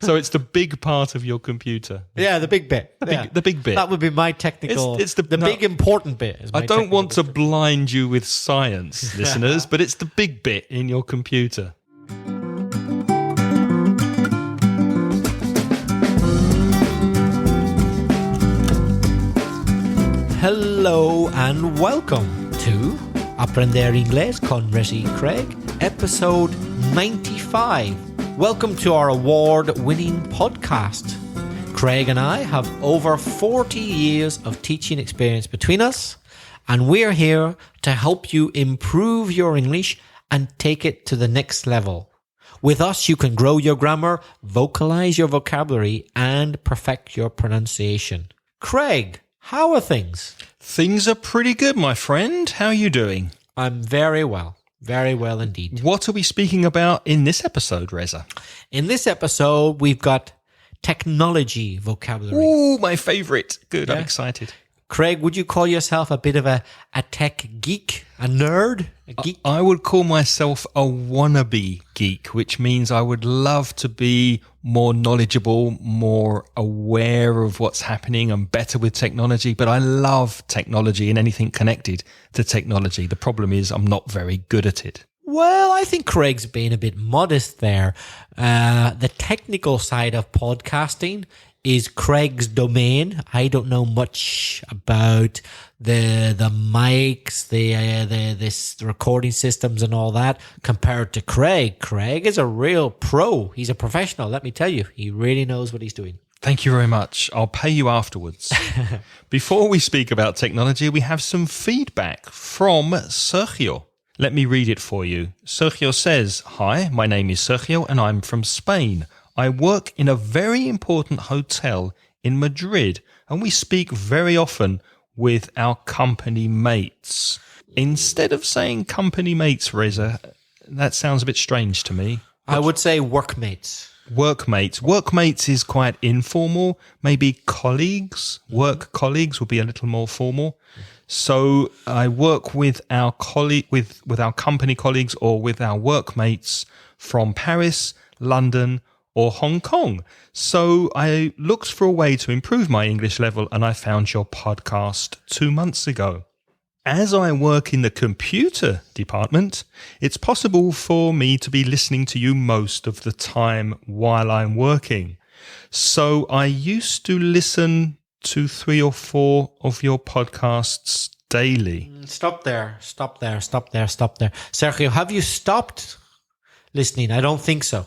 So it's the big part of your computer. Yeah, the big bit. The big bit. That would be my technical... It's big important bit. Is my I don't want to description. blind you with science, listeners, but it's the big bit in your computer. Hello and welcome to Aprender Inglés con Resi Craig, episode 95. Welcome to our award-winning podcast. Craig and I have over 40 years of teaching experience between us, and we're here to help you improve your English and take it to the next level. With us, you can grow your grammar, vocalize your vocabulary, and perfect your pronunciation. Craig, how are things? Things are pretty good, my friend. How are you doing? I'm very well indeed. What are we speaking about in this episode, Reza? In this episode, we've got technology vocabulary. Ooh, my favorite. Good, Yeah. I'm excited. Craig, would you call yourself a bit of a tech geek, a nerd, a geek? I would call myself a wannabe geek, which means I would love to be more knowledgeable, more aware of what's happening and better with technology. But I love technology and anything connected to technology. The problem is I'm not very good at it. Well, I think Craig's being a bit modest there. The technical side of podcasting is Craig's domain. I don't know much about the mics, the recording systems and all that compared to Craig. Craig is a real pro. He's a professional, let me tell you. He really knows what he's doing. Thank you very much. I'll pay you afterwards. Before we speak about technology, we have some feedback from Sergio. Let me read it for you. Sergio says, "Hi, my name is Sergio and I'm from Spain. I work in a very important hotel in Madrid and we speak very often with our company mates." Instead of saying company mates, Reza, that sounds a bit strange to me. I would say workmates. Workmates. Workmates is quite informal. Maybe colleagues. Work colleagues would be a little more formal. So I work with our with our company colleagues or with our workmates from Paris, London, or Hong Kong. So I looked for a way to improve my English level and I found your podcast 2 months ago. As I work in the computer department, it's possible for me to be listening to you most of the time while I'm working. So I used to listen to 3 or 4 of your podcasts daily. Stop there. Sergio, have you stopped listening? I don't think so.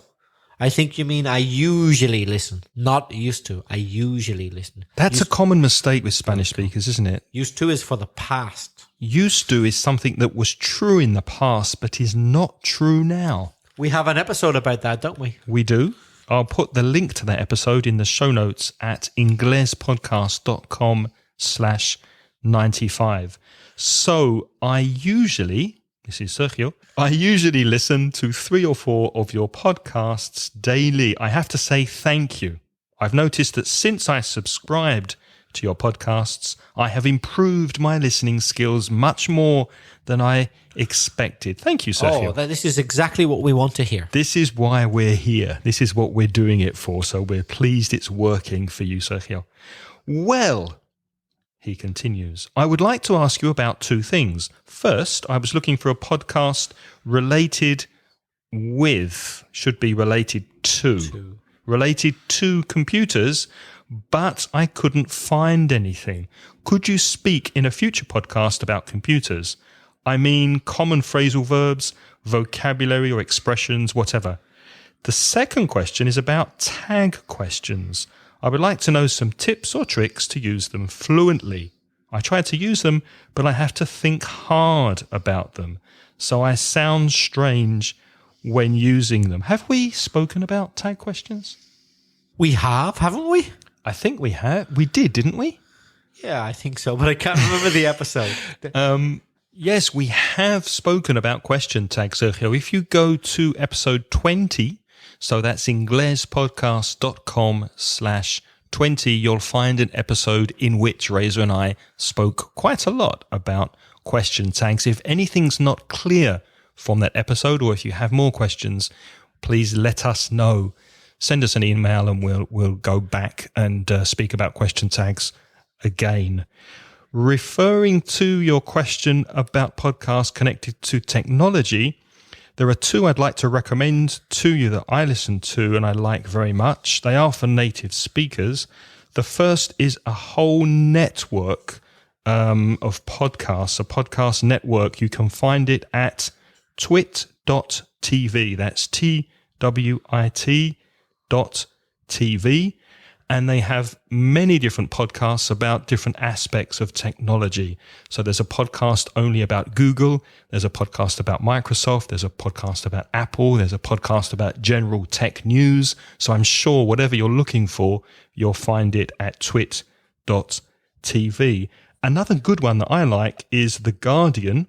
I think you mean I usually listen. Not used to. I usually listen. That's a common mistake with Spanish speakers, isn't it? Used to is for the past. Used to is something that was true in the past but is not true now. We have an episode about that, don't we? We do. I'll put the link to that episode in the show notes at inglespodcast.com/95. So this is Sergio, I usually listen to 3 or 4 of your podcasts daily. I have to say thank you. I've noticed that since I subscribed to your podcasts, I have improved my listening skills much more than I expected. Thank you, Sergio. This is exactly what we want to hear. This is why we're here. This is what we're doing it for. So we're pleased it's working for you, Sergio. Well, he continues, I would like to ask you about 2 things. First, I was looking for a podcast related to computers, but I couldn't find anything. Could you speak in a future podcast about computers? I mean, common phrasal verbs, vocabulary or expressions, whatever. The second question is about tag questions. I would like to know some tips or tricks to use them fluently. I try to use them, but I have to think hard about them, so I sound strange when using them. Have we spoken about tag questions? We have, haven't we? I think we have. We did, didn't we? Yeah, I think so, but I can't remember the episode. Yes, we have spoken about question tags, Sergio. If you go to episode 20, so that's inglespodcast.com/20, you'll find an episode in which Reza and I spoke quite a lot about question tags. If anything's not clear from that episode, or if you have more questions, please let us know send us an email and we'll go back and speak about question tags again. Referring to your question about podcasts connected to technology, there are two I'd like to recommend to you that I listen to and I like very much. They are for native speakers. The first is a whole network of podcasts, a podcast network. You can find it at twit.tv. That's TWIT.tv. And they have many different podcasts about different aspects of technology. So there's a podcast only about Google. There's a podcast about Microsoft. There's a podcast about Apple. There's a podcast about general tech news. So I'm sure whatever you're looking for, you'll find it at twit.tv. Another good one that I like is The Guardian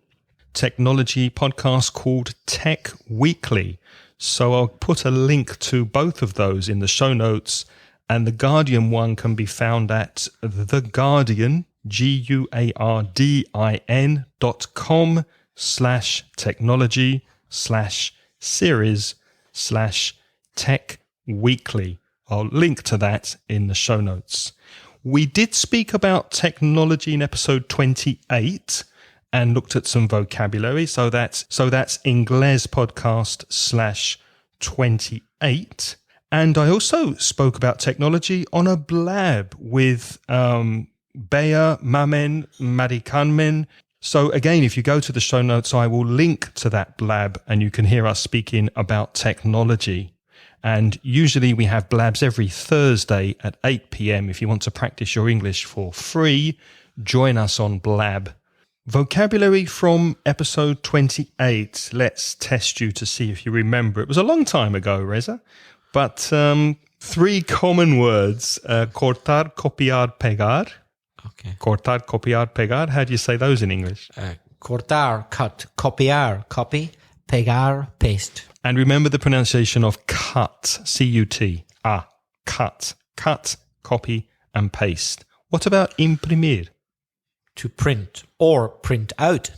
technology podcast called Tech Weekly. So I'll put a link to both of those in the show notes. And the Guardian one can be found at theguardian, guardian.com/technology/series/Tech Weekly. I'll link to that in the show notes. We did speak about technology in episode 28 and looked at some vocabulary. So that's Inglés Podcast /28. And I also spoke about technology on a Blab with Bea, Mamen, Marikanmen. So again, if you go to the show notes, I will link to that Blab and you can hear us speaking about technology. And usually we have Blabs every Thursday at 8 p.m. If you want to practice your English for free, join us on Blab. Vocabulary from episode 28. Let's test you to see if you remember. It was a long time ago, Reza. But 3 common words, cortar, copiar, pegar. Okay. Cortar, copiar, pegar. How do you say those in English? Cortar, cut, copiar, copy, pegar, paste. And remember the pronunciation of cut, C-U-T. Cut. Cut, copy, and paste. What about imprimir? To print or print out.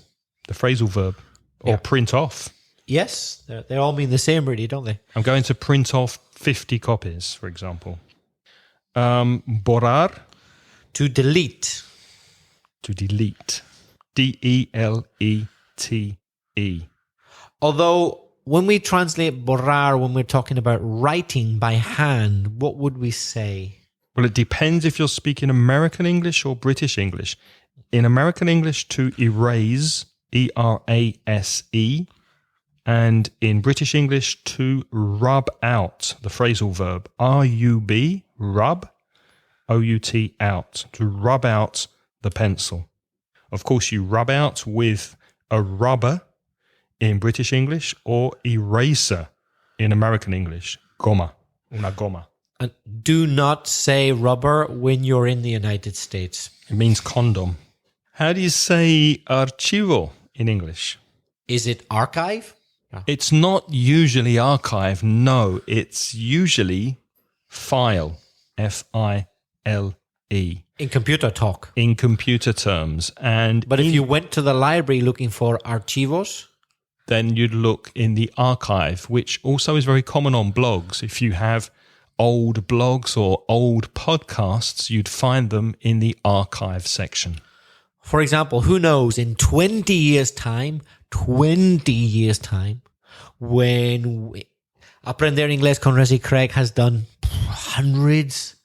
The phrasal verb. Or print off. Yes, they all mean the same, really, don't they? I'm going to print off 50 copies, for example. Borrar. To delete. To delete. D-E-L-E-T-E. Although, when we translate borrar, when we're talking about writing by hand, what would we say? Well, it depends if you're speaking American English or British English. In American English, to erase, E-R-A-S-E. And in British English, to rub out, the phrasal verb, R-U-B, rub, O-U-T, out, to rub out the pencil. Of course, you rub out with a rubber in British English or eraser in American English, goma, una goma. And do not say rubber when you're in the United States. It means condom. How do you say archivo in English? Is it archive? It's not usually archive, no. It's usually file, F-I-L-E. In computer talk. In computer terms. But if you went to the library looking for archivos, then you'd look in the archive, which also is very common on blogs. If you have old blogs or old podcasts, you'd find them in the archive section. For example, who knows, in 20 years' time, when Aprender Inglés con Resi Craig has done hundreds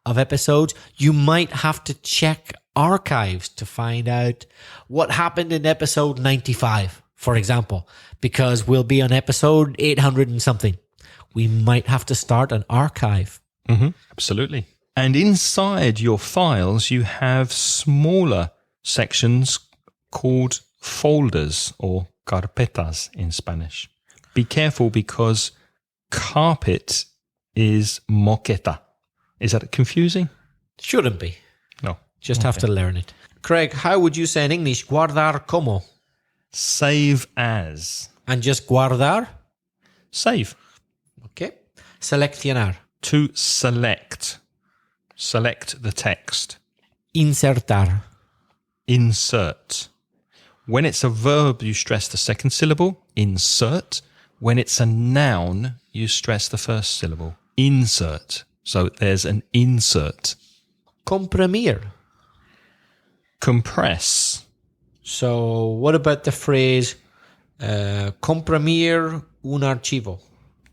of episodes, you might have to check archives to find out what happened in episode 95, for example, because we'll be on episode 800 and something. We might have to start an archive. Mm-hmm. Absolutely. And inside your files, you have smaller sections called folders or carpetas in Spanish. Be careful because carpet is moqueta. Is that confusing? Shouldn't be. No. Just have to learn it. Craig, how would you say in English guardar como? Save as. And just guardar? Save. Okay. Seleccionar. To select. Select the text. Insertar. Insert. When it's a verb, you stress the second syllable, insert. When it's a noun, you stress the first syllable, insert. So there's an insert. Comprimir. Compress. So what about the phrase comprimir un archivo?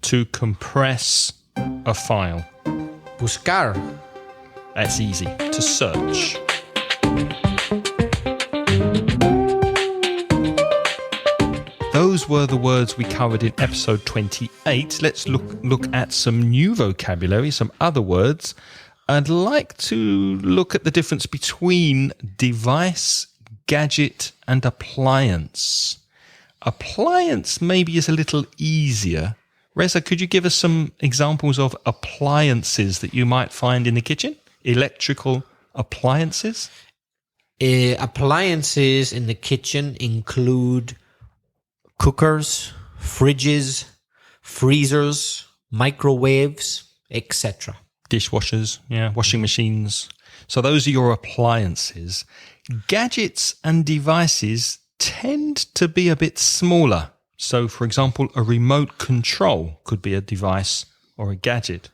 To compress a file. Buscar. That's easy. To search. Those were the words we covered in episode 28. Let's look at some new vocabulary, some other words. I'd like to look at the difference between device, gadget, and appliance. Appliance maybe is a little easier. Reza, could you give us some examples of appliances that you might find in the kitchen? Electrical appliances? Appliances in the kitchen include cookers, fridges, freezers, microwaves, etc. Dishwashers, washing machines. So those are your appliances. Gadgets and devices tend to be a bit smaller. So, for example, a remote control could be a device or a gadget.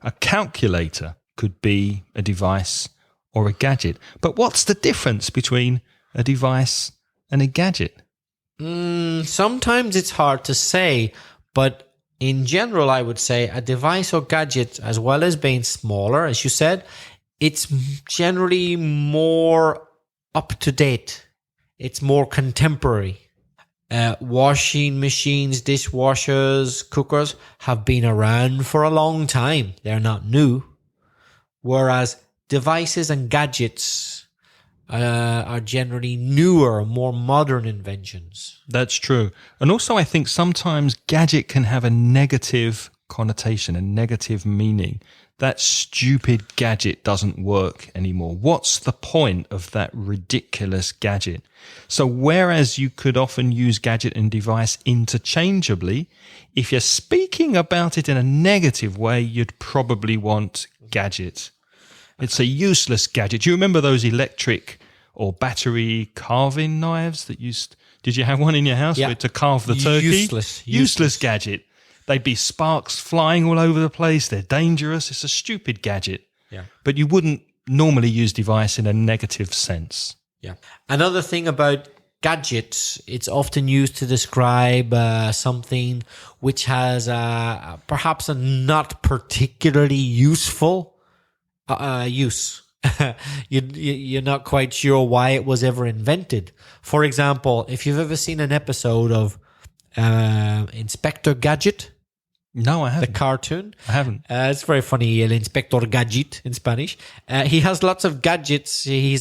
A calculator could be a device or a gadget. But what's the difference between a device and a gadget? Sometimes it's hard to say, but in general, I would say a device or gadget, as well as being smaller, as you said, it's generally more up to date. It's more contemporary. Washing machines, dishwashers, cookers have been around for a long time. They're not new. Whereas devices and gadgets are generally newer, more modern inventions. That's true. And also I think sometimes gadget can have a negative connotation, a negative meaning. That stupid gadget doesn't work anymore. What's the point of that ridiculous gadget? So whereas you could often use gadget and device interchangeably, if you're speaking about it in a negative way, you'd probably want gadget. It's a useless gadget. Do you remember those electric or battery carving knives that used? Did you have one in your house to carve the turkey? Useless gadget. They'd be sparks flying all over the place. They're dangerous. It's a stupid gadget. Yeah. But you wouldn't normally use device in a negative sense. Yeah. Another thing about gadgets, it's often used to describe something which has perhaps a not particularly useful use. You're not quite sure why it was ever invented. For example, if you've ever seen an episode of Inspector Gadget. No, I haven't. The cartoon. I haven't. It's very funny. El Inspector Gadget in Spanish. He has lots of gadgets. He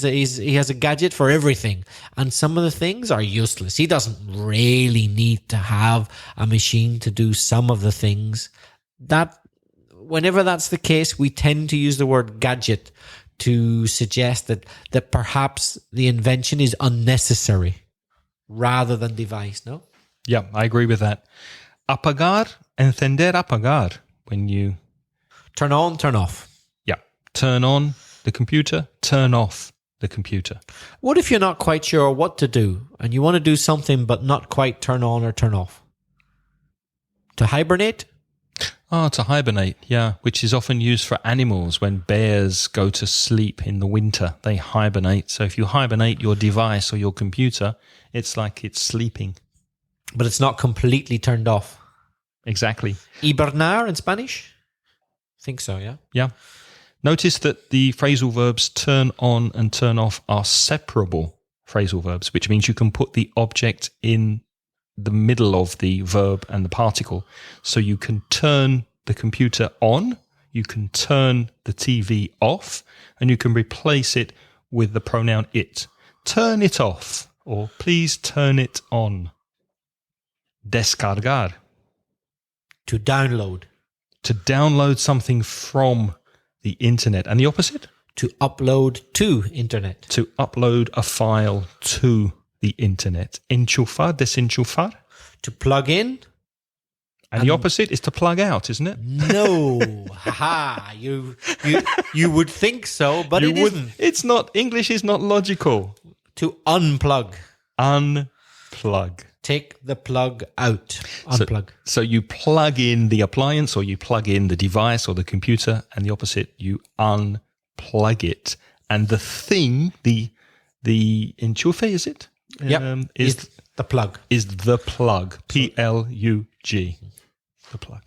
has a gadget for everything. And some of the things are useless. He doesn't really need to have a machine to do some of the things. Whenever that's the case, we tend to use the word gadget to suggest that perhaps the invention is unnecessary rather than device, no? Yeah, I agree with that. Apagar, encender, apagar. When you turn on, turn off. Yeah, turn on the computer, turn off the computer. What if you're not quite sure what to do and you want to do something but not quite turn on or turn off? To hibernate? To hibernate, yeah, which is often used for animals when bears go to sleep in the winter. They hibernate. So if you hibernate your device or your computer, it's like it's sleeping. But it's not completely turned off. Exactly. Hibernar in Spanish? I think so, yeah. Yeah. Notice that the phrasal verbs turn on and turn off are separable phrasal verbs, which means you can put the object in the middle of the verb and the particle. So you can turn the computer on, you can turn the TV off, and you can replace it with the pronoun it. Turn it off, or please turn it on. Descargar. To download. To download something from the internet. And the opposite? To upload to internet. To upload a file to the internet. Enchufar, desenchufar. To plug in. And the opposite is to plug out, isn't it? No. Haha. You would think so, but it isn't. It's not. English is not logical. To unplug. Unplug. Take the plug out. Unplug. So you plug in the appliance, or you plug in the device or the computer, and the opposite, you unplug it. And the thing, the enchufe, is it? Yep. Is the plug. Is the plug. Plug. The plug.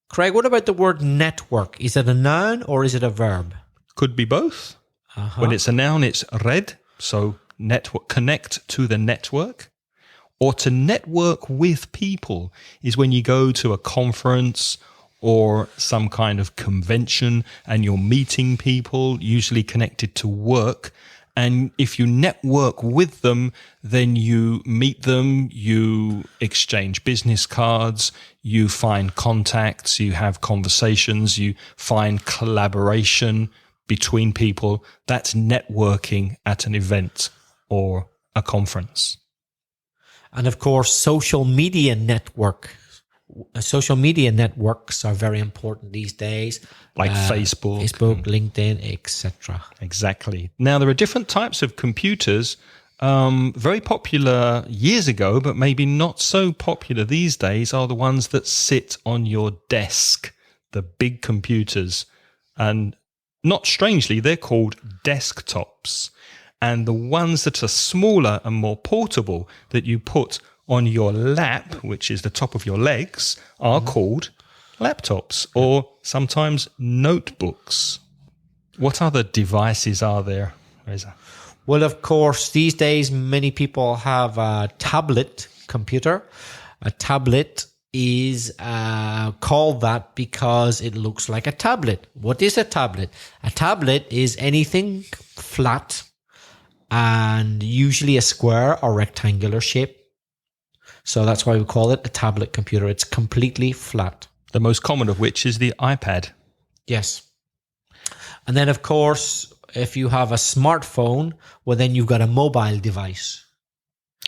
Craig, what about the word network? Is it a noun or is it a verb? Could be both. When it's a noun, it's red. So network, connect to the network. Or to network with people is when you go to a conference or some kind of convention and you're meeting people, usually connected to work. And if you network with them, then you meet them, you exchange business cards, you find contacts, you have conversations, you find collaboration between people. That's networking at an event or a conference. And of course, social media networks are very important these days. Like Facebook, LinkedIn, etc. Exactly. Now, there are different types of computers, very popular years ago, but maybe not so popular these days, are the ones that sit on your desk, the big computers. And not strangely, they're called desktops. And the ones that are smaller and more portable that you put on your lap, which is the top of your legs, are called laptops or sometimes notebooks. What other devices are there, Reza? Well, of course, these days, many people have a tablet computer. A tablet is called that because it looks like a tablet. What is a tablet? A tablet is anything flat and usually a square or rectangular shape. So that's why we call it a tablet computer. It's completely flat. The most common of which is the iPad. Yes. And then, of course, if you have a smartphone, well, then you've got a mobile device.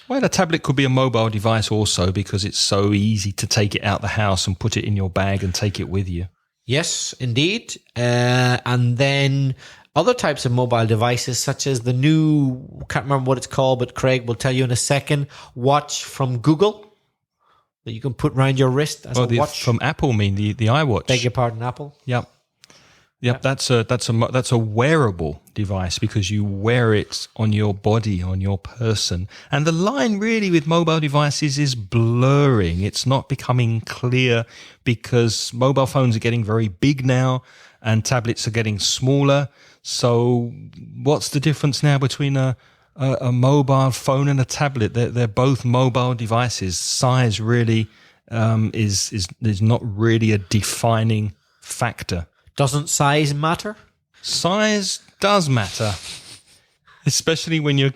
Well, a tablet could be a mobile device also because it's so easy to take it out the house and put it in your bag and take it with you. Yes, indeed. And then other types of mobile devices, such as the new, can't remember what it's called, but Craig will tell you in a second, watch from Google that you can put around your wrist as a watch. From Apple, the iWatch. Beg your pardon, Apple. Yep. That's a wearable device because you wear it on your body, on your person. And the line really with mobile devices is blurring. It's not becoming clear because mobile phones are getting very big now and tablets are getting smaller. So what's the difference now between a mobile phone and a tablet? They're both mobile devices. Size really is not really a defining factor. Doesn't size matter? Size does matter, especially when you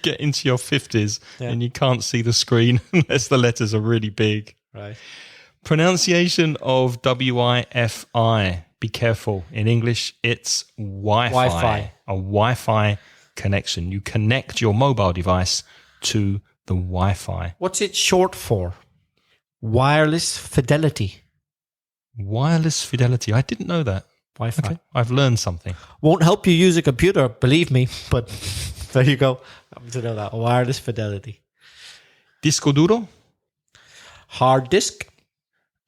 get into your 50s and you can't see the screen unless the letters are really big. Right. Pronunciation of Wi-Fi. Be careful. In English, it's Wi-Fi. A Wi-Fi connection. You connect your mobile device to the Wi-Fi. What's it short for? Wireless Fidelity. Wireless Fidelity. I didn't know that. Wi-Fi. Okay. I've learned something. Won't help you use a computer, believe me, but there you go. I'm to know that. Wireless Fidelity. Disco duro. Hard disk.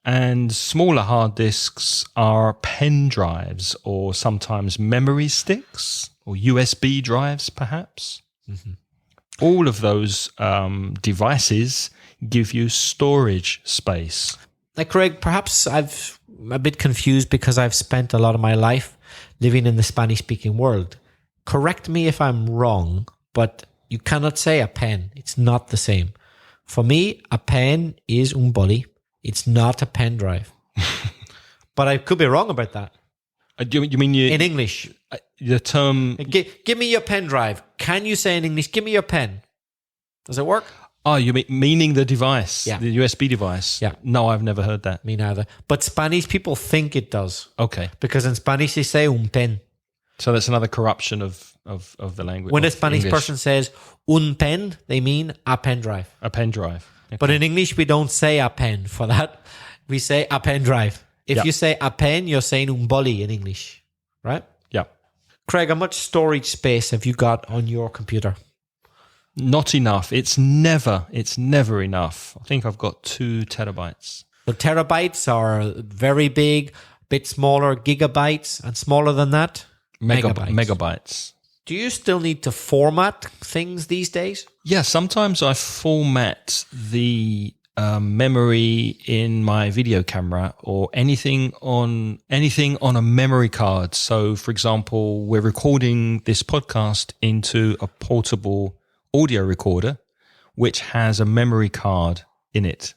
And smaller hard disks are pen drives or sometimes memory sticks or USB drives, perhaps. Mm-hmm. All of those devices give you storage space. Now, Craig, perhaps I'm a bit confused because I've spent a lot of my life living in the Spanish-speaking world. Correct me if I'm wrong, but you cannot say a pen. It's not the same. For me, a pen is un boli. It's not a pen drive. But I could be wrong about that. You mean in English? The term... Give me your pen drive. Can you say in English, give me your pen? Does it work? Oh, you meaning the device? Yeah. The USB device? Yeah. No, I've never heard that. Me neither. But Spanish people think it does. Okay. Because in Spanish they say un pen. So that's another corruption of the language. When a Spanish person says un pen, they mean a pen drive. A pen drive. Okay. But in English, we don't say a pen for that. We say a pen drive. If you say a pen, you're saying un boli in English, right? Yeah. Craig, how much storage space have you got on your computer? Not enough. It's never enough. I think I've got 2 terabytes. So terabytes are very big, bit smaller, gigabytes, and smaller than that, Megabytes. Do you still need to format things these days? Yeah, sometimes I format the memory in my video camera or anything on a memory card. So, for example, we're recording this podcast into a portable audio recorder, which has a memory card in it.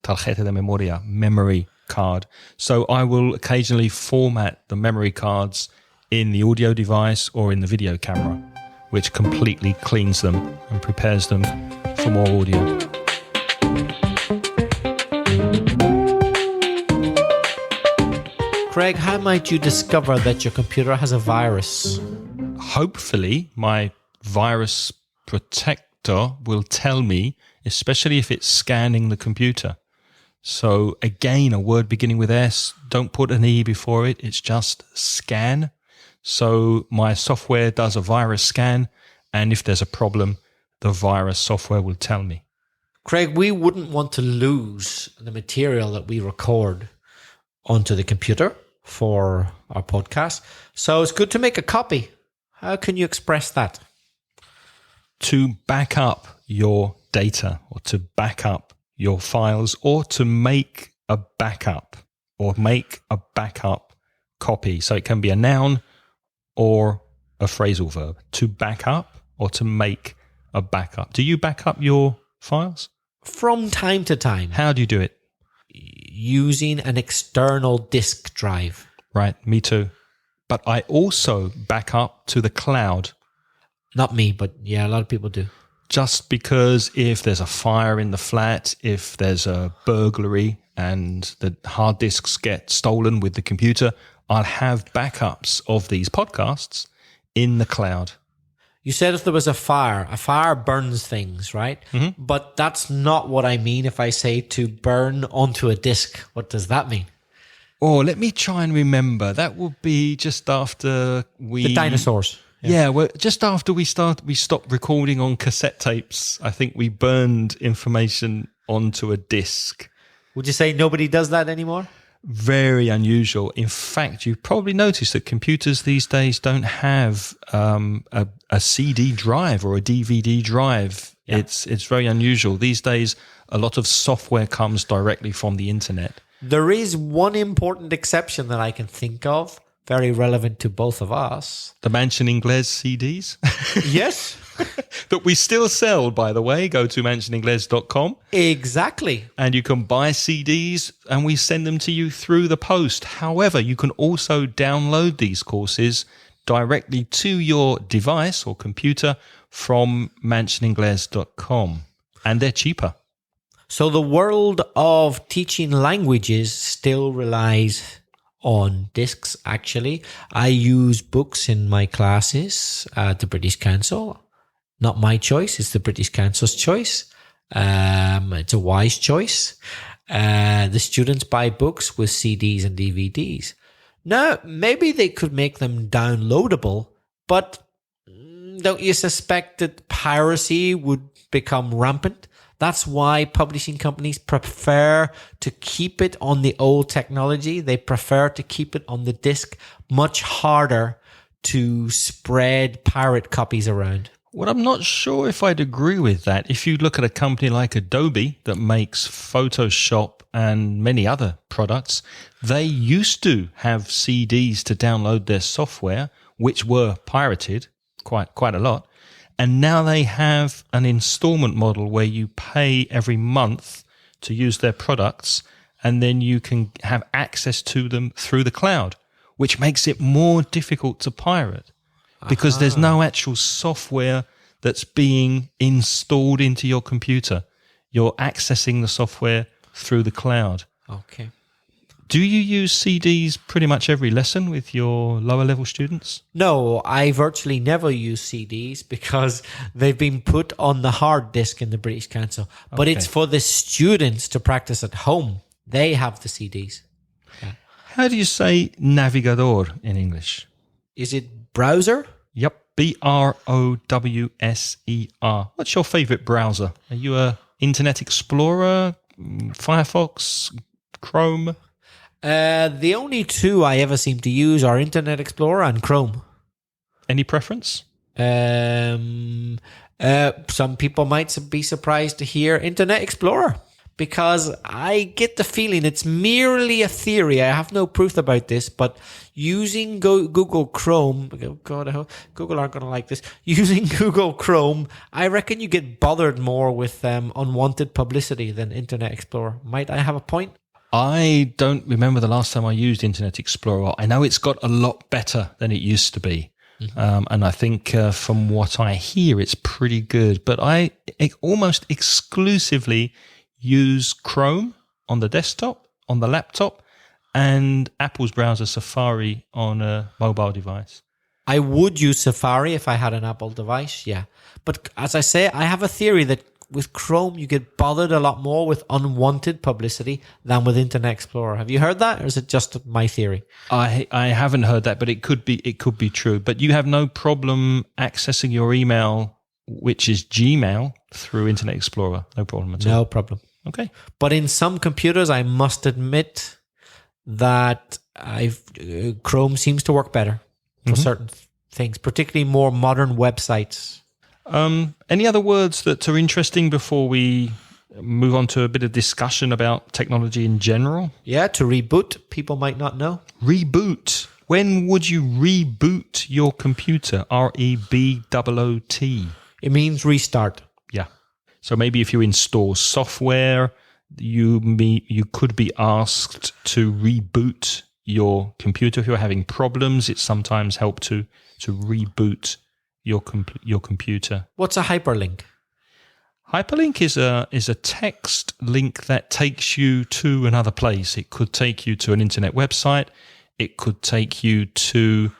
Tarjeta de memoria, memory card. So I will occasionally format the memory cards in the audio device or in the video camera, which completely cleans them and prepares them for more audio. Craig, how might you discover that your computer has a virus? Hopefully, my virus protector will tell me, especially if it's scanning the computer. So again, a word beginning with S, don't put an E before it. It's just scan. So my software does a virus scan, and if there's a problem, the virus software will tell me. Craig, we wouldn't want to lose the material that we record onto the computer for our podcast. So it's good to make a copy. How can you express that? To back up your data, or to back up your files, or to make a backup, or make a backup copy. So it can be a noun or a phrasal verb. To back up or to make a backup. Do you back up your files? From time to time. How do you do it? Using an external disk drive. Right, me too. But I also back up to the cloud. Not me, but yeah, a lot of people do. Just because if there's a fire in the flat, if there's a burglary and the hard disks get stolen with the computer, I'll have backups of these podcasts in the cloud. You said if there was a fire burns things, right? Mm-hmm. But that's not what I mean if I say to burn onto a disk. What does that mean? Oh, let me try and remember. That would be just after the dinosaurs. Yeah, well, just after we stopped recording on cassette tapes. I think we burned information onto a disc. Would you say nobody does that anymore? Very unusual. In fact, you've probably noticed that computers these days don't have a CD drive or a DVD drive. Yeah. It's very unusual. These days, a lot of software comes directly from the internet. There is one important exception that I can think of, very relevant to both of us. The Mansion Inglés CDs? Yes. That we still sell, by the way. Go to mansioningles.com. Exactly. And you can buy CDs and we send them to you through the post. However, you can also download these courses directly to your device or computer from mansioningles.com. And they're cheaper. So the world of teaching languages still relies on discs, actually. I use books in my classes at the British Council. Not my choice, it's the British Council's choice. It's a wise choice. The students buy books with CDs and DVDs. Now, maybe they could make them downloadable, but don't you suspect that piracy would become rampant? That's why publishing companies prefer to keep it on the old technology. They prefer to keep it on the disc, much harder to spread pirate copies around. Well, I'm not sure if I'd agree with that. If you look at a company like Adobe that makes Photoshop and many other products, they used to have CDs to download their software, which were pirated quite a lot. And now they have an installment model where you pay every month to use their products, and then you can have access to them through the cloud, which makes it more difficult to pirate because there's no actual software that's being installed into your computer. You're accessing the software through the cloud. Okay. Do you use CDs pretty much every lesson with your lower level students? No, I virtually never use CDs because they've been put on the hard disk in the British Council. But it's for the students to practice at home. They have the CDs. Yeah. How do you say navegador in English? Is it browser? Yep. Browser. What's your favorite browser? Are you a Internet Explorer, Firefox, Chrome? The only two I ever seem to use are Internet Explorer and Chrome. Any preference? Some people might be surprised to hear Internet Explorer, because I get the feeling it's merely a theory. I have no proof about this, but using Google Chrome, oh God, I hope Google aren't going to like this. Using Google Chrome, I reckon you get bothered more with unwanted publicity than Internet Explorer. Might I have a point? I don't remember the last time I used Internet Explorer. I know it's got a lot better than it used to be. And I think from what I hear, it's pretty good. But I almost exclusively use Chrome on the desktop, on the laptop, and Apple's browser Safari on a mobile device. I would use Safari if I had an Apple device, yeah. But as I say, I have a theory that with Chrome, you get bothered a lot more with unwanted publicity than with Internet Explorer. Have you heard that, or is it just my theory? I haven't heard that, but it could be true. But you have no problem accessing your email, which is Gmail, through Internet Explorer. No problem at all. No problem. Okay. But in some computers, I must admit that Chrome seems to work better for certain things, particularly more modern websites. Any other words that are interesting before we move on to a bit of discussion about technology in general? Yeah, to reboot, people might not know. Reboot. When would you reboot your computer? REBOOT. It means restart. Yeah. So maybe if you install software, you could be asked to reboot your computer. If you're having problems, it sometimes helps to reboot your computer. What's a hyperlink? Hyperlink is a text link that takes you to another place. It could take you to an internet website. It could take you to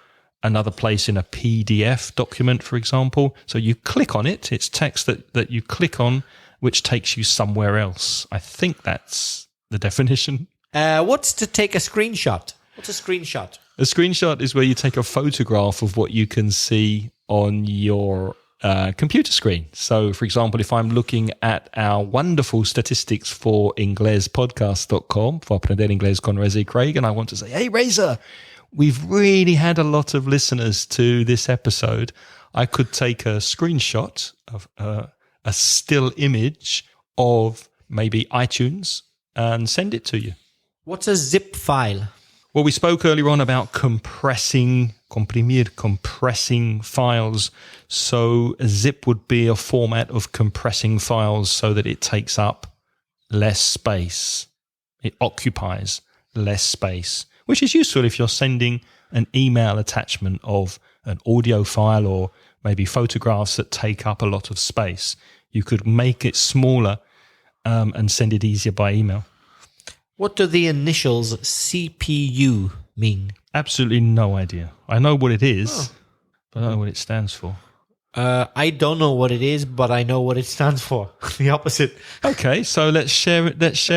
another place in a PDF document, for example. So you click on it. It's text that you click on, which takes you somewhere else. I think that's the definition. What's to take a screenshot? What's a screenshot? A screenshot is where you take a photograph of what you can see on your computer screen. So, for example, if I'm looking at our wonderful statistics for inglespodcast.com, for Aprender Inglés con Reza y Craig, and I want to say, hey, Reza, we've really had a lot of listeners to this episode. I could take a screenshot of a still image of maybe iTunes and send it to you. What's a zip file? Well, we spoke earlier on about compressing files. So a zip would be a format of compressing files so that it takes up less space. It occupies less space, which is useful if you're sending an email attachment of an audio file or maybe photographs that take up a lot of space. You could make it smaller and send it easier by email. What do the initials CPU mean? Absolutely no idea. I know what it is, but I don't know what it stands for. I don't know what it is, but I know what it stands for. The opposite. Okay, so let's share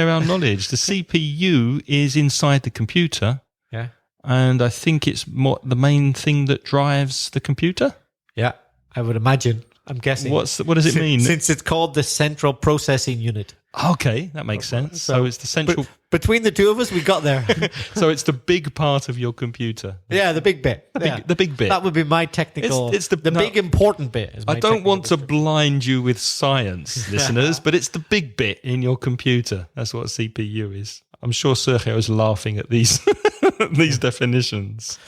our knowledge. The CPU is inside the computer. Yeah. And I think it's the main thing that drives the computer. Yeah, I would imagine. I'm guessing. What does it mean? Since it's called the central processing unit. Okay, that makes sense. So it's the central... Between the two of us, we got there. So it's the big part of your computer. Yeah, the big bit. The big bit. That would be my technical... It's big important bit. I don't want to blind you with science, listeners, but it's the big bit in your computer. That's what CPU is. I'm sure Sergio is laughing at these these definitions.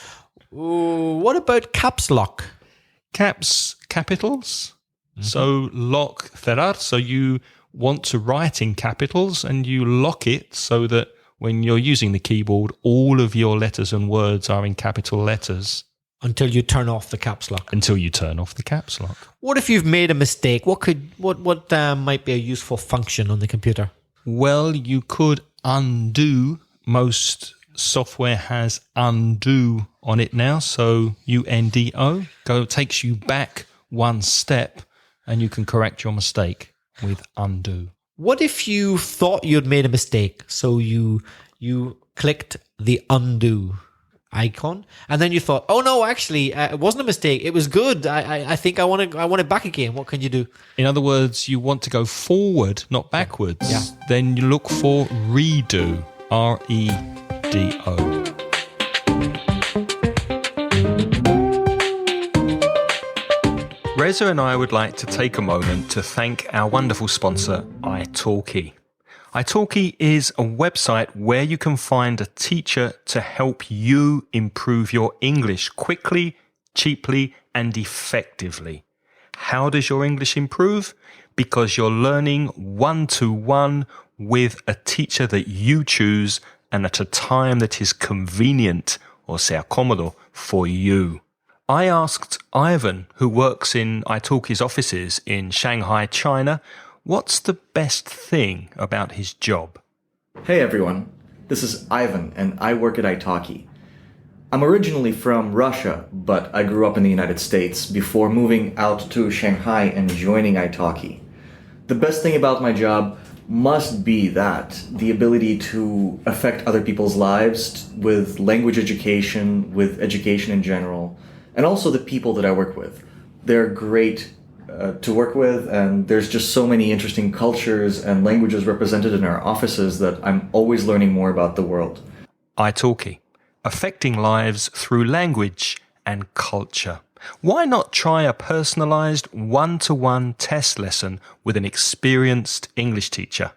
Ooh, what about caps lock? Capitals. Mm-hmm. So lock, cerrar. So you want to write in capitals and you lock it so that when you're using the keyboard, all of your letters and words are in capital letters. Until you turn off the caps lock. Until you turn off the caps lock. What if you've made a mistake? What might be a useful function on the computer? Well, you could undo. Most software has undo on it now. So UNDO takes you back one step and you can correct your mistake with undo. What if you thought you'd made a mistake, so you clicked the undo, icon, and then you thought, oh no, actually, it wasn't a mistake. It was good. I think I want it back again. What can you do? In other words, you want to go forward, not backwards. Yeah. Then you look for redo. REDO. Reza and I would like to take a moment to thank our wonderful sponsor, italki. italki is a website where you can find a teacher to help you improve your English quickly, cheaply, and effectively. How does your English improve? Because you're learning one-to-one with a teacher that you choose and at a time that is convenient, or sea cómodo, for you. I asked Ivan, who works in italki's offices in Shanghai, China, what's the best thing about his job? Hey everyone, this is Ivan and I work at italki. I'm originally from Russia, but I grew up in the United States before moving out to Shanghai and joining italki. The best thing about my job must be that the ability to affect other people's lives with language education, with education in general, and also the people that I work with. They're great to work with, and there's just so many interesting cultures and languages represented in our offices that I'm always learning more about the world. italki, affecting lives through language and culture. Why not try a personalized one-to-one test lesson with an experienced English teacher?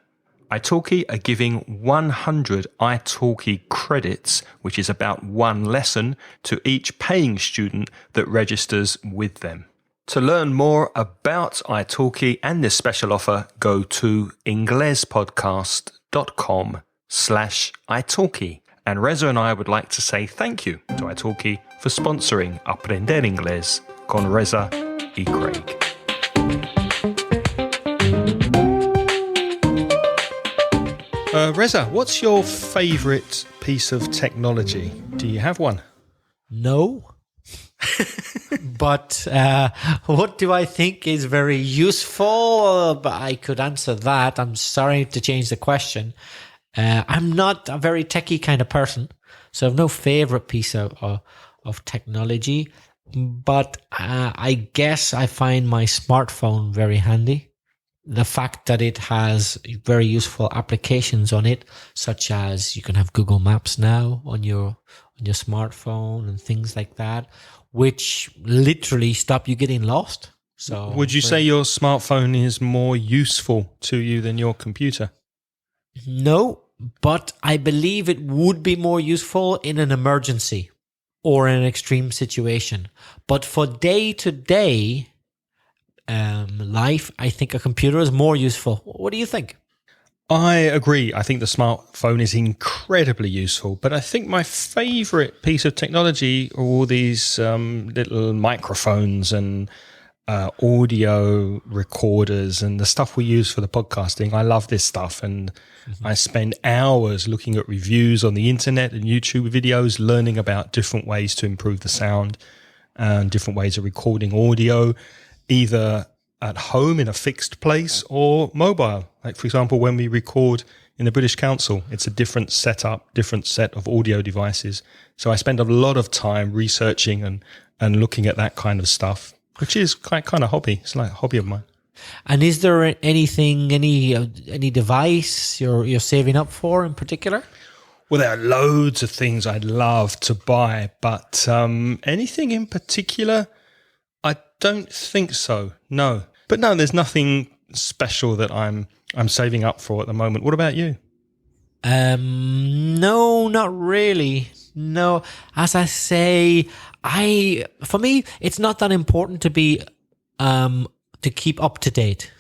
italki are giving 100 italki credits, which is about one lesson, to each paying student that registers with them. To learn more about italki and this special offer, go to inglespodcast.com/italki. And Reza and I would like to say thank you to italki for sponsoring Aprender Inglés con Reza y Craig. Reza, what's your favourite piece of technology? Do you have one? No. But what do I think is very useful? But I could answer that. I'm sorry to change the question. I'm not a very techie kind of person, so I have no favorite piece of technology. But I guess I find my smartphone very handy. The fact that it has very useful applications on it, such as you can have Google Maps now on your smartphone and things like that, which literally stop you getting lost. So, would you say your smartphone is more useful to you than your computer? No, but I believe it would be more useful in an emergency or in an extreme situation. But for day-to-day life, I think a computer is more useful. What do you think? I agree. I think the smartphone is incredibly useful, but I think my favorite piece of technology are all these little microphones and audio recorders and the stuff we use for the podcasting. I love this stuff, and I spend hours looking at reviews on the internet and YouTube videos, learning about different ways to improve the sound and different ways of recording audio, either at home in a fixed place or mobile. Like, for example, when we record in the British Council, it's a different setup, different set of audio devices. So I spend a lot of time researching and looking at that kind of stuff, which is kind of hobby. It's like a hobby of mine. And is there anything, any device you're saving up for in particular? Well, there are loads of things I'd love to buy, but anything in particular, I don't think so. No. But no, there's nothing special that I'm saving up for at the moment. What about you? No, not really. No, as I say, for me, it's not that important to be to keep up to date.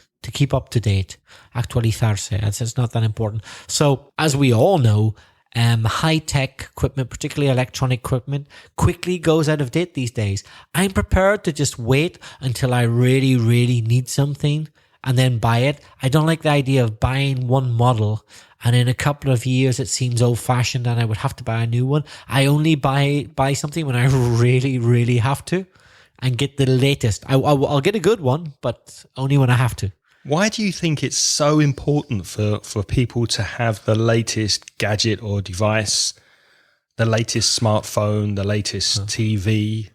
Actualizarse. It's not that important. So, as we all know, high-tech equipment, particularly electronic equipment, quickly goes out of date these days. I'm prepared to just wait until I really, really need something and then buy it. I don't like the idea of buying one model and in a couple of years it seems old-fashioned and I would have to buy a new one. I only buy something when I really, really have to and get the latest. I'll get a good one, but only when I have to. Why do you think it's so important for people to have the latest gadget or device the latest smartphone, the latest TV.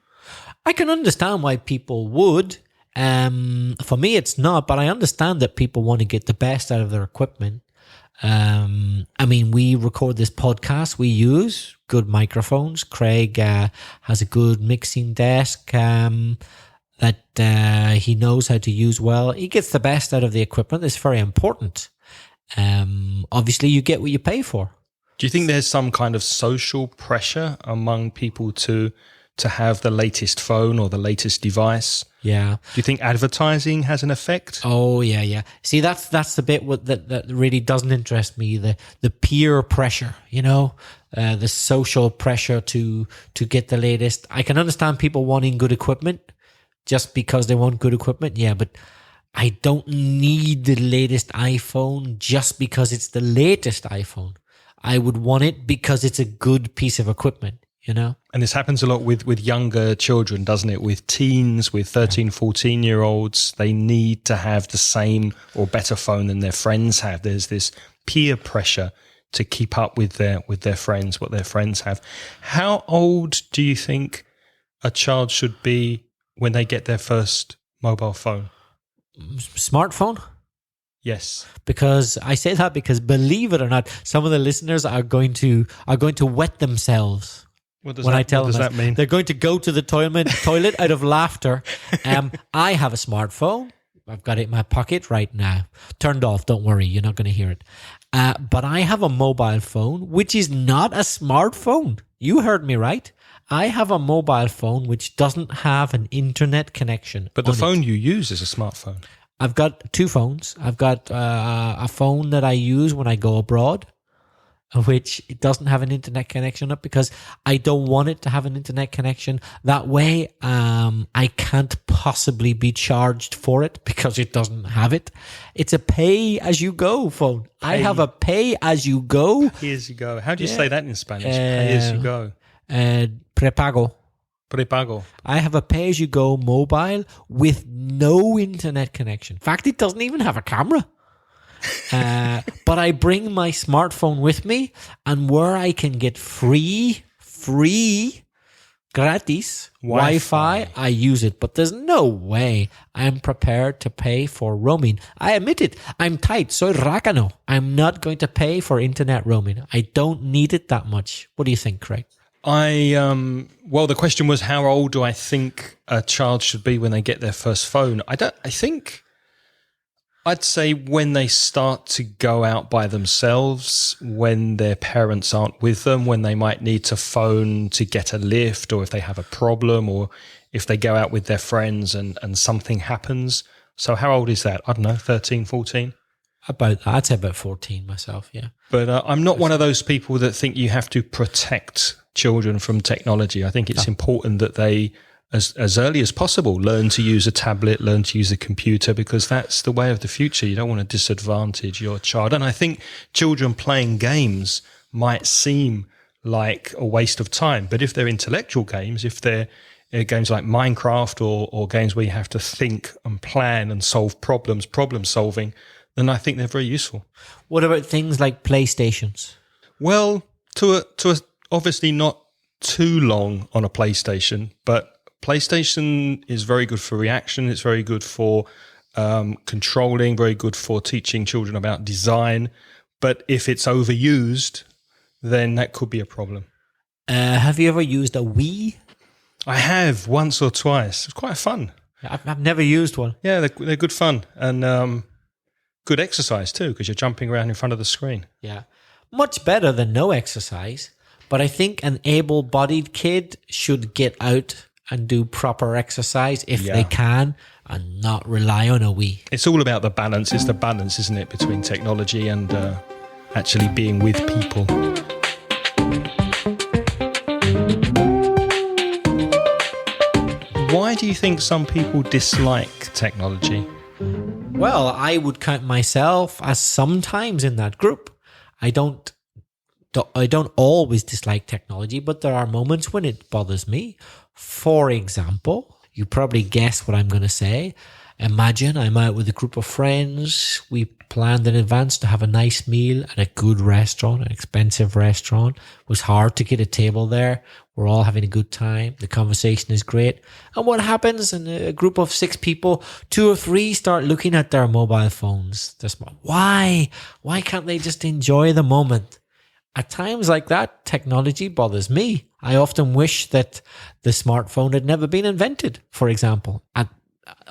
I can understand why people would. For me, it's not, but I understand that people want to get the best out of their equipment. I mean, we record this podcast. We use good microphones. Craig has a good mixing desk that he knows how to use well. He gets the best out of the equipment. It's very important. Obviously, you get what you pay for. Do you think there's some kind of social pressure among people to have the latest phone or the latest device? Yeah. Do you think advertising has an effect? Oh, yeah. See, that's the bit that really doesn't interest me. The peer pressure, the social pressure to get the latest. I can understand people wanting good equipment just because they want good equipment. Yeah, but I don't need the latest iPhone just because it's the latest iPhone. I would want it because it's a good piece of equipment. And this happens a lot with younger children, doesn't it? With teens, with 13, 14-year-olds, they need to have the same or better phone than their friends have. There's this peer pressure to keep up with their friends, what their friends have. How old do you think a child should be when they get their first mobile phone? Smartphone? Yes. Because I say that because, believe it or not, some of the listeners are going to wet themselves. What does that mean? They're going to go to the toilet out of laughter. I have a smartphone. I've got it in my pocket right now. Turned off. Don't worry. You're not going to hear it. But I have a mobile phone, which is not a smartphone. You heard me right. I have a mobile phone which doesn't have an internet connection. But the phone you use is a smartphone. I've got two phones. I've got a phone that I use when I go abroad, which it doesn't have an internet connection up because I don't want it to have an internet connection. That way, I can't possibly be charged for it because it doesn't have it. It's a pay-as-you-go phone. I have a pay-as-you-go. Pay-as-you-go. How do you say that in Spanish? Pay-as-you-go. Prepago. Prepago. I have a pay-as-you-go mobile with no internet connection. In fact, it doesn't even have a camera. But I bring my smartphone with me, and where I can get free, gratis Wi-Fi, I use it. But there's no way I'm prepared to pay for roaming. I admit it. I'm tight. Soy rácano. I'm not going to pay for internet roaming. I don't need it that much. What do you think, Craig? Well, the question was, how old do I think a child should be when they get their first phone? I'd say when they start to go out by themselves, when their parents aren't with them, when they might need to phone to get a lift, or if they have a problem, or if they go out with their friends and something happens. So how old is that? I don't know, 13, 14? I'd say about 14 myself, yeah. But I'm not one of those people that think you have to protect children from technology. I think it's important that they, as early as possible, learn to use a tablet, learn to use a computer, because that's the way of the future. You don't want to disadvantage your child. And I think children playing games might seem like a waste of time. But if they're intellectual games, if they're games like Minecraft or games where you have to think and plan and solve problem solving, then I think they're very useful. What about things like PlayStations? Well, obviously not too long on a PlayStation, but PlayStation is very good for reaction. It's very good for controlling, very good for teaching children about design. But if it's overused, then that could be a problem. Have you ever used a Wii? I have, once or twice. It's quite fun. I've never used one. Yeah, they're good fun. And good exercise too, because you're jumping around in front of the screen. Yeah. Much better than no exercise. But I think an able-bodied kid should get out and do proper exercise if they can, and not rely on a Wii. It's all about the balance. It's the balance, isn't it, between technology and actually being with people. Why do you think some people dislike technology? Well, I would count myself as sometimes in that group. I don't always dislike technology, but there are moments when it bothers me. For example, you probably guess what I'm going to say. Imagine I'm out with a group of friends. We planned in advance to have a nice meal at a good restaurant, an expensive restaurant. It was hard to get a table there. We're all having a good time. The conversation is great. And what happens in a group of 6 people, 2 or 3 start looking at their mobile phones. Why? Why can't they just enjoy the moment? At times like that, technology bothers me. I often wish that the smartphone had never been invented, for example,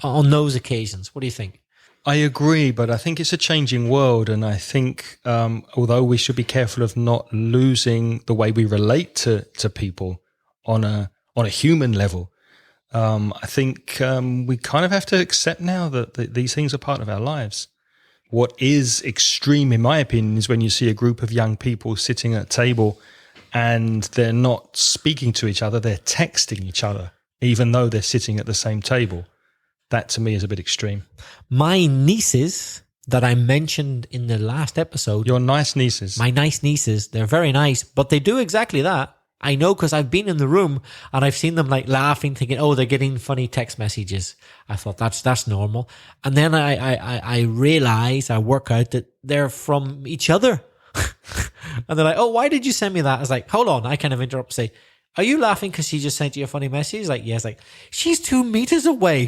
on those occasions. What do you think? I agree, but I think it's a changing world. And I think although we should be careful of not losing the way we relate to people on a human level, I think we kind of have to accept now that these things are part of our lives. What is extreme, in my opinion, is when you see a group of young people sitting at a table and they're not speaking to each other, they're texting each other, even though they're sitting at the same table. That, to me, is a bit extreme. My nieces that I mentioned in the last episode. Your nice nieces. My nice nieces, they're very nice, but they do exactly that. I know because I've been in the room and I've seen them like laughing, thinking, oh, they're getting funny text messages. I thought that's normal. And then I realize, I work out that they're from each other. And they're like, oh, why did you send me that? I was like, hold on. I kind of interrupt and say, are you laughing because she just sent you a funny message? Like, yes. Like, she's 2 meters away.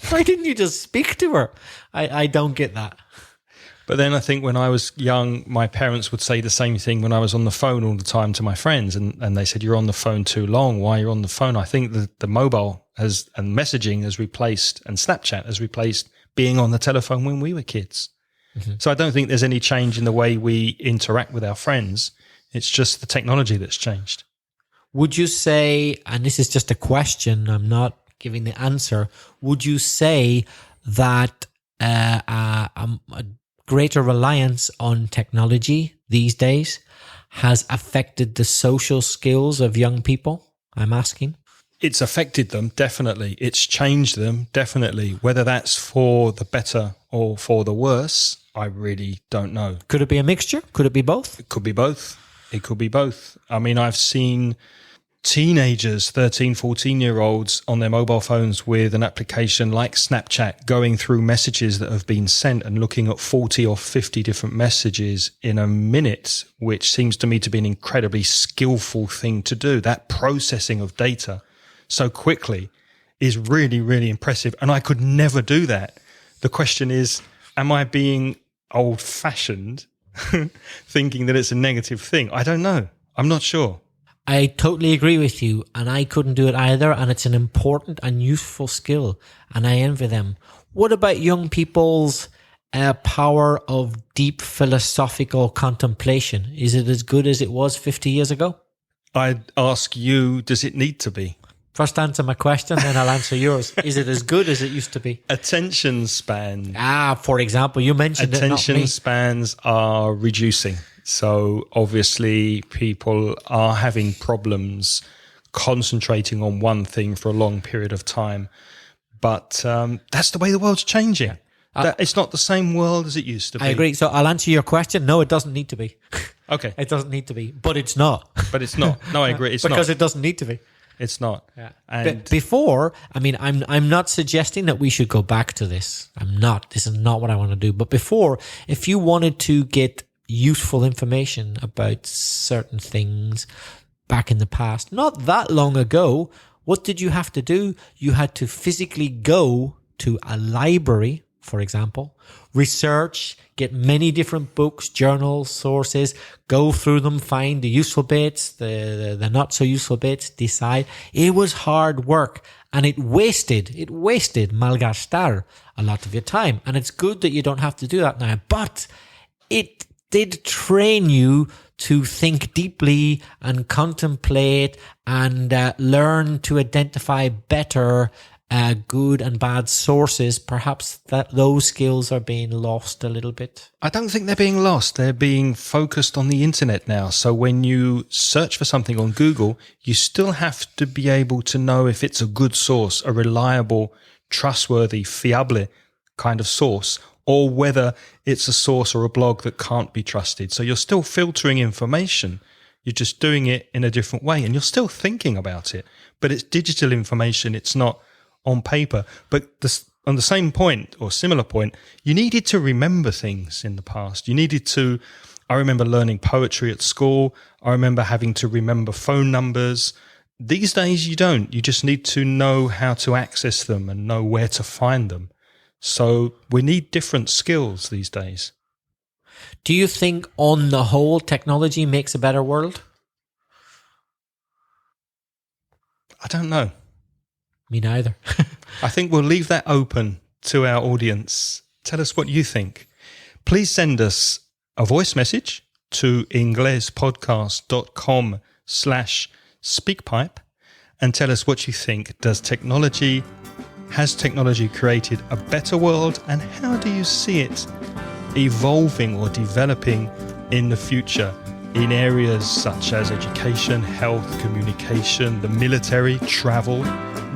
Why didn't you just speak to her? I don't get that. But then I think when I was young, my parents would say the same thing when I was on the phone all the time to my friends. And they said, you're on the phone too long. Why are you on the phone? I think the mobile and messaging has replaced, and Snapchat has replaced being on the telephone when we were kids. Mm-hmm. So I don't think there's any change in the way we interact with our friends. It's just the technology that's changed. Would you say, and this is just a question, I'm not giving the answer, would you say that a greater reliance on technology these days has affected the social skills of young people? I'm asking. It's affected them, definitely. It's changed them, definitely. Whether that's for the better or for the worse, I really don't know. Could it be a mixture? Could it be both? It could be both. It could be both. I mean, I've seen teenagers, 13, 14-year-olds on their mobile phones with an application like Snapchat going through messages that have been sent and looking at 40 or 50 different messages in a minute, which seems to me to be an incredibly skillful thing to do. That processing of data so quickly is really, really impressive. And I could never do that. The question is, am I being old-fashioned thinking that it's a negative thing? I don't know. I'm not sure. I totally agree with you, and I couldn't do it either, and it's an important and useful skill, and I envy them. What about young people's power of deep philosophical contemplation? Is it as good as it was 50 years ago? I'd ask you, does it need to be? First answer my question, then I'll answer yours. Is it as good as it used to be? Attention span. For example, you mentioned attention spans are reducing. So obviously people are having problems concentrating on one thing for a long period of time. But that's the way the world's changing. It's not the same world as it used to be. I agree. So I'll answer your question. No, it doesn't need to be. Okay. It doesn't need to be, but it's not. But it's not. No, I agree. It's because not. it doesn't need to be. It's not. Yeah. And but before, I mean, I'm not suggesting that we should go back to this. I'm not. This is not what I want to do. But before, if you wanted to get useful information about certain things back in the past, not that long ago, what did you have to do? You had to physically go to a library, for example, research, get many different books, journals, sources, go through them, find the useful bits, the not so useful bits, decide. It was hard work, and it wasted malgastar a lot of your time. And it's good that you don't have to do that now, but it did train you to think deeply and contemplate and learn to identify better good and bad sources. Perhaps that those skills are being lost a little bit. I don't think they're being lost. They're being focused on the internet now. So when you search for something on Google, you still have to be able to know if it's a good source, a reliable, trustworthy, fiable kind of source, or whether it's a source or a blog that can't be trusted. So you're still filtering information. You're just doing it in a different way, and you're still thinking about it. But it's digital information. It's not on paper. But on the same point or similar point, you needed to remember things in the past. I remember learning poetry at school. I remember having to remember phone numbers. These days you don't. You just need to know how to access them and know where to find them. So we need different skills these days. Do you think on the whole technology makes a better world? I don't know. Me neither. I think we'll leave that open to our audience. Tell us what you think. Please send us a voice message to inglespodcast.com/speakpipe and tell us what you think. Has technology created a better world, and how do you see it evolving or developing in the future in areas such as education, health, communication, the military, travel?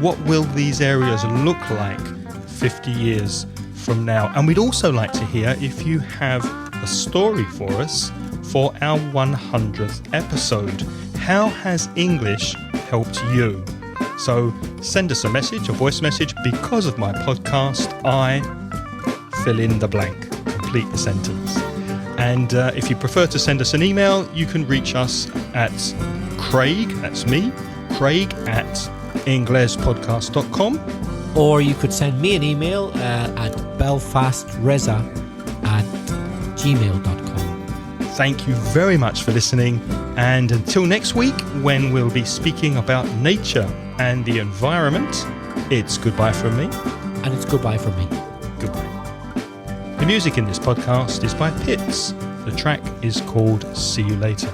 What will these areas look like 50 years from now? And we'd also like to hear if you have a story for us for our 100th episode. How has English helped you? So send us a message, a voice message. Because of my podcast, I fill in the blank, complete the sentence. And if you prefer to send us an email, you can reach us at Craig, that's me, Craig at inglespodcast.com. Or you could send me an email at belfastreza@gmail.com. Thank you very much for listening. And until next week, when we'll be speaking about nature and the environment, it's goodbye from me. And it's goodbye from me. Goodbye. The music in this podcast is by Pitts. The track is called See You Later.